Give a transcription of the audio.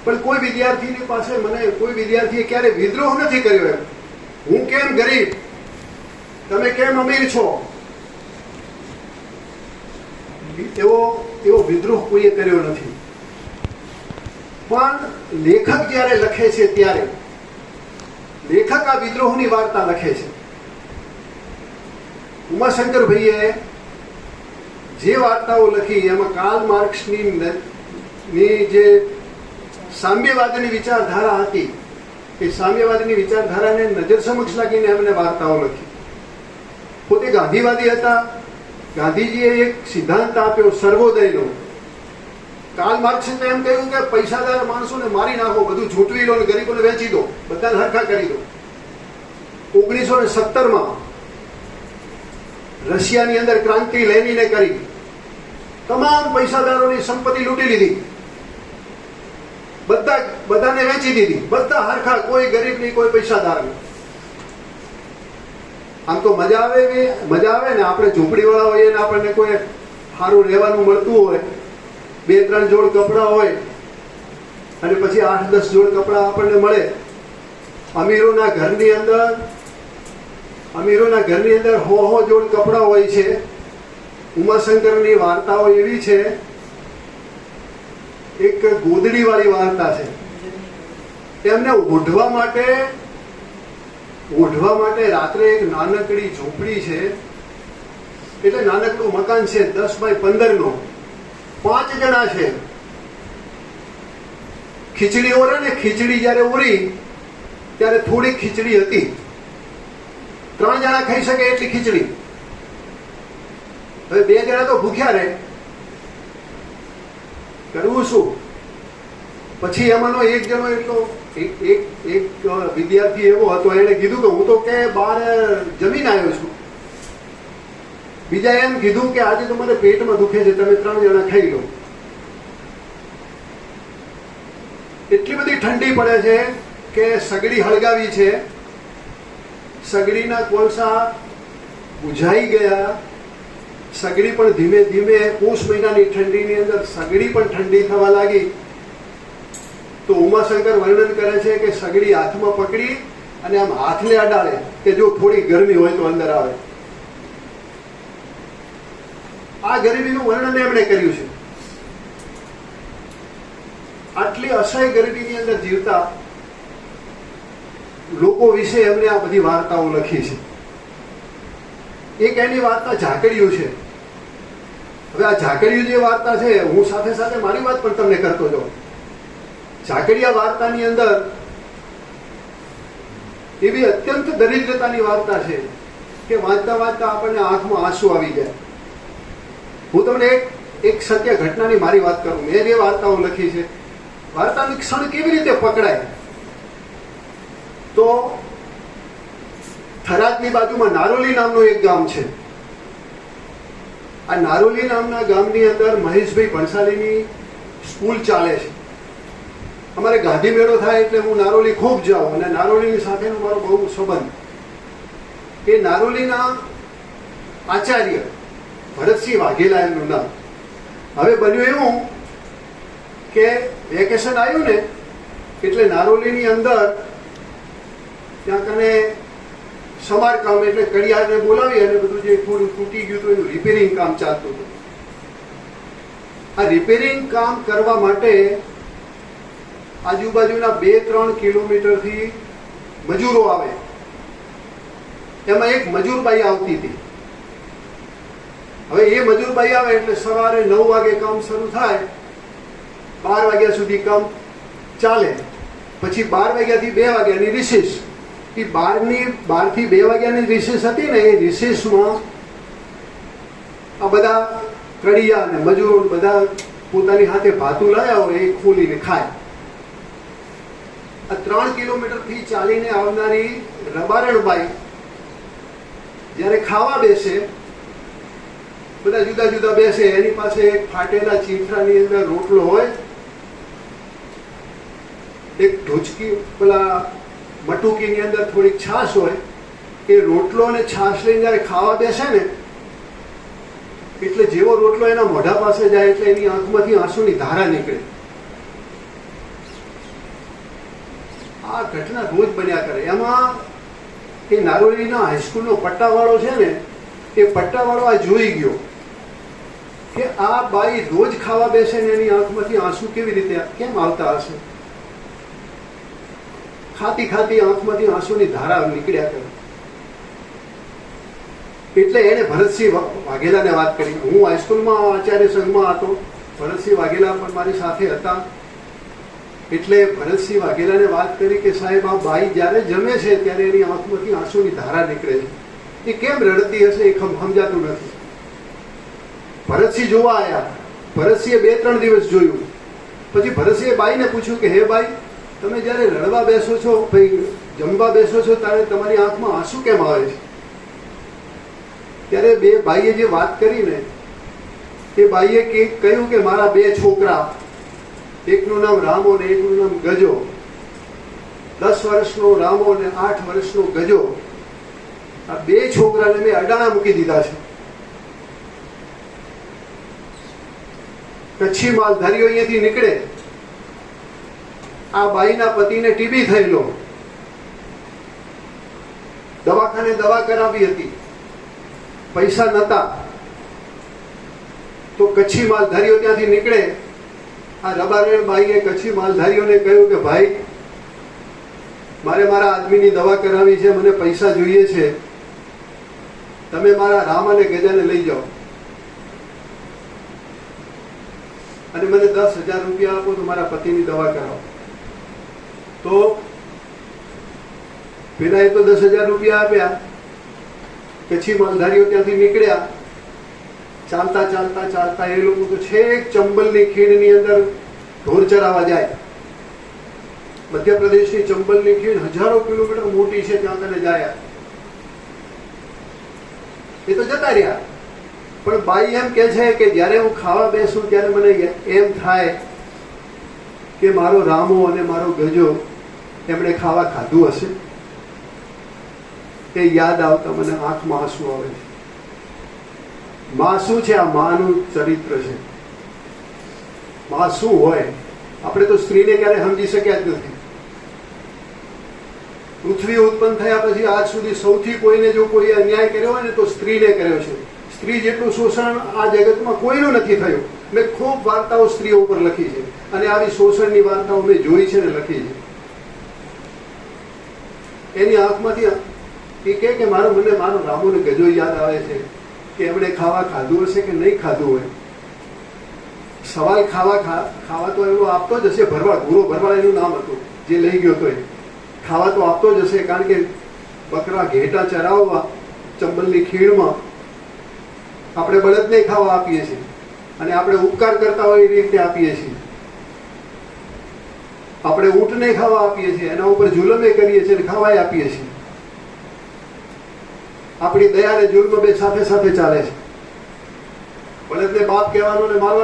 પણ કોઈ વિદ્યાર્થીની પાસે મને કોઈ વિદ્યાર્થીએ ક્યારે વિદ્રોહ નથી કર્યો એમ, હું કેમ ગરીબ, તમે કેમ અમીર છો, એવો વિદ્રોહ કોઈએ કર્યો નથી. પણ લેખક જ્યારે લખે છે ત્યારે લેખક આ વિદ્રોહની વાર્તા લખે છે. ઉમાશંકર ભાઈએ જે વાર્તાઓ લખી એમાં કાર્લ માર્ક્સની જે સામ્યવાદની વિચારધારા હતી એ સામ્યવાદની વિચારધારાને નજર સમક્ષ લાગીને એમને વાર્તાઓ લખી. પોતે ગાંધીવાદી હતા. ગાંધીજીએ એક સિદ્ધાંત આપ્યો સર્વોદયનો. કાર્લ માર્ક્સે તો એમ કહ્યું કે પૈસાદાર માણસોને મારી નાખો, બધું ઝૂંટવી લો, ગરીબોને વેચી દો, બધાને હરખા કરી દો. 1917માં રશિયાની અંદર ક્રાંતિ લેનીને કરી, તમામ પૈસાદારોની સંપત્તિ લૂંટી લીધી, બધાને વેચી દીધી, બધા હરખા, કોઈ ગરીબ નહીં, કોઈ પૈસાદાર નહીં. આમ તો મજા આવે ને, આપણે ઝૂંપડીવાળા હોઈએ ને આપણને કોઈ સારું રહેવાનું મળતું હોય, 2-3 જોડ કપડાં હોય અને પછી 8-10 જોડ કપડાં આપણને મળે. અમીરોના ઘરની અંદર 100 જોડ કપડાં હોય છે. ઉમાશંકરની વાર્તાઓ એવી છે, એક ગોદડી વાળી વાર્તા છે. એમને ઓઢવા માટે રાત્રે એક નાનકડી ઝૂંપડી છે, એટલે નાનકડું મકાન છે 10 બાય 15 5 જણા છે. ખીચડી ઓરે ને, ખીચડી જયારે ઓરી ત્યારે થોડી ખીચડી હતી, 3 જણા ખાઈ શકે એટલી ખીચડી. હવે 2 જણા તો ભૂખ્યા રહે, કરવું શું? પછી એમાંનો એક જણો એટલો એક વિદ્યાર્થી એવો હતો, એને કીધું કે હું તો કે બહાર જમીને આવ્યો છું. બીજા એમ કીધું કે આજે તો મને પેટમાં દુખે છે, તમે 3 જણા ખાઈ લો. એટલી બધી ઠંડી પડે છે કે સગડી હળગાવી છે, સગડીના કોલસા બુઝાઈ ગયા. સગડી પણ ધીમે ધીમે પોષ મહિનાની ઠંડીની અંદર સગડી પણ ઠંડી થવા લાગી. તો ઉમાશંકર વર્ણન કરે છે કે સગડી હાથમાં પકડી અને આમ હાથને અડાડે કે જો થોડી ગરમી હોય તો અંદર આવે. આ ગરીબીનું વર્ણન એમણે કર્યું છે. આટલી અસહ્ય ગરીબીની અંદર જીવતા લોકો વિશે એમને આ બધી વાર્તાઓ લખી છે. એક એની વાર્તા ઝાકડિયું છે. હવે આ ઝાકડિયું જે વાર્તા છે, હું સાથે સાથે મારી વાત પણ તમને કરતો જાઉં. ઝાકડિયા વાર્તાની અંદર એવી અત્યંત દરિદ્રતાની વાર્તા છે કે વાંચતા વાંચતા આપણને આંખમાં આંસુ આવી જાય. હું તમને એક સત્ય ઘટનાની મારી વાત કરું. મેં જે વાર્તાઓ લખી છે, વાર્તાની ક્ષણ કેવી રીતે પકડાય, તો થરાદની બાજુમાં નારોલી નામનું એક ગામ છે. આ નારોલી નામના ગામની અંદર મહેશભાઈ ભણસાલીની સ્કૂલ ચાલે છે. અમારે ગાંધી મેળો થાય એટલે હું નારોલી ખૂબ જાઉં, અને નારોલીની સાથેનો મારો બહુ સંબંધ. એ નારોલીના આચાર્ય ભરતસિંહ વાઘેલા એમનું નામ. હવે બન્યું એવું કે વેકેશન આવ્યું ને એટલે નારોલીની અંદર ત્યાં કને સમારકામ એટલે કડિયાને બોલાવી અને બધું જે થોડું તૂટી ગયું હતું એનું રિપેરિંગ કામ ચાલતું હતું. આ રિપેરિંગ કામ કરવા માટે આજુબાજુના 2-3 કિલોમીટરથી મજૂરો આવે. એમાં એક મજૂરબાઈ આવતી હતી. હવે એ મજૂરબાઈ આવે એટલે સવારે 9 વાગે કામ શરૂ થાય, 12 વાગ્યા સુધી કામ ચાલે. પછી 12 વાગ્યાથી 2 વાગ્યાની રિસેસ. એ 12 થી 2 વાગ્યાની રિસેસ હતી ને, એ રિસેસમાં આ બધા કડિયા અને મજૂરો બધા પોતાની હાથે ભાતું લાયા હોય એ ખોલીને ખાય. આ 3 કિલોમીટરથી ચાલીને આવનારી રબારણબાઈ જ્યારે ખાવા બેસે, બધા જુદા જુદા બેસે, એની પાસે એક ફાટેલા ચીંથરાની અંદર રોટલો હોય, એક ઢોચકી પેલા મટુકીની અંદર થોડીક છાશ હોય. એ રોટલો અને છાશ લઈને જયારે ખાવા બેસે ને, એટલે જેવો રોટલો એના મોઢા પાસે જાય એટલે એની આંખમાંથી આંસુની ધારા નીકળે. આ ઘટના રોજ બન્યા કરે. એમાં એ નારોલીના હાઈસ્કૂલનો પટ્ટાવાળો છે ને, એ પટ્ટાવાળો આ જોઈ ગયો કે આ બાઈ રોજ ખાવા બેસે ને એની આંખમાંથી આંસુ કેવી રીતે કેમ આવતા હશે. ખાતી ખાતી આંખમાંથી આંસુની ધારા નીકળ્યા કરે. એટલે એને ભરતસિંહ વાઘેલાને વાત કરી. હું હાઈસ્કૂલમાં આચાર્ય સંઘમાં હતો, ભરતસિંહ વાઘેલા પણ મારી સાથે હતા. એટલે ભરતસિંહ વાઘેલાને વાત કરી કે સાહેબ, આ બાઈ જ્યારે જમે છે ત્યારે એની આંખમાંથી આંસુની ધારા નીકળે છે, એ કેમ રડતી હશે એ સમજાતું નથી. ભરતસિંહ જોવા આવ્યા. ભરતસિંહે 2-3 દિવસ જોયું. પછી ભરતસિંહે બાઈને પૂછ્યું કે હે બાઈ, તમે જ્યારે રડવા બેસો છો, ભાઈ જમવા બેસો છો, ત્યારે તમારી આંખમાં આંસુ કેમ આવે છે? ત્યારે બે ભાઈએ જે વાત કરી ને, એ બાઈએ કહ્યું કે મારા 2 છોકરા, એકનું નામ રામો ને એકનું નામ ગજો, 10 વર્ષનો રામો ને 8 વર્ષનો ગજો, આ 2 છોકરાને મેં અડાણા મૂકી દીધા છે. કચ્છી માલધારીઓ અહીંયાથી નીકળે. આ બાઈના પતિને ટીબી થયેલો, દવાખાને દવા કરાવી હતી, પૈસા નતા, તો કચ્છી માલધારીઓ ત્યાંથી નીકળે. આ રબારેણ બાઈએ કચ્છી માલધારીઓને કહ્યું કે ભાઈ, મારે મારા આદમીની દવા કરાવી છે, મને પૈસા જોઈએ છે, તમે મારા રામ અને ગજાને લઈ જાઓ અને મને 10,000 રૂપિયા આપો તો મારા પતિની દવા કરાવો. તો પેલા એ તો 10,000 રૂપિયા આપ્યા. કચ્છી માલધારીઓ ત્યાંથી નીકળ્યા. ચાલતા ચાલતા ચાલતા એ લોકો તો છેક ચંબલની ખીણની અંદર ઢોર ચરાવવા જાય. મધ્યપ્રદેશની ચંબલની ખીણ 1000 કિલોમીટર મોટી છે, ત્યાં કને જાય. એ તો જતા રહ્યા. પણ બાઈ એમ કે છે કે જ્યારે હું ખાવા બેસું ત્યારે મને એમ થાય કે મારો રામો અને મારો ગજો એમણે ખાવા ખાધું હશે, એ યાદ આવતા મને આંખમાં આંસુ આવે છે. માં શું છે? આ માનું ચરિત્ર છે. માં શું હોય આપણે તો સ્ત્રીને ક્યારે સમજી શક્યા જ નથી. પૃથ્વી ઉત્પન્ન થયા પછી આજ સુધી સૌથી કોઈને જો કોઈ અન્યાય કર્યો હોય ને તો સ્ત્રીને કર્યો છે. સ્ત્રી જેટલું શોષણ આ જગતમાં કોઈનું નથી થયું. મેં ખૂબ વાર્તાઓ સ્ત્રીઓ ઉપર લખી છે અને આવી શોષણની વાર્તાઓ મેં જોઈ છે ને લખી છે. એની આંખમાંથી એ કે મને મારો રામો ને ગજો યાદ આવે છે કે એમણે ખાવા ખાધું હશે કે નહીં ખાધું હોય. સવાલ ખાવા તો એવો આપતો જ હશે. ભરવાડ, ગુરુ ભરવાડ એનું નામ હતું, જે લઈ ગયો હતો એ ખાવા તો આપતો જ હશે, કારણ કે બકરા ઘેટા ચરાવવા ચંબલની ખીણમાં આપણે બળદને ખાવા આપીએ છીએ અને આપણે ઉપકાર કરતા હોય એ રીતે આપીએ છીએ. આપણે ઊંટને ખાવા આપીએ છીએ, એના ઉપર જુલમે કરીએ છીએ અને ખાવાય આપીએ છીએ. આપણી દયા અને જુલ્મ બે સાથે સાથે ચાલે છે. બળદને બાપ કહેવાનો ને મારવાનો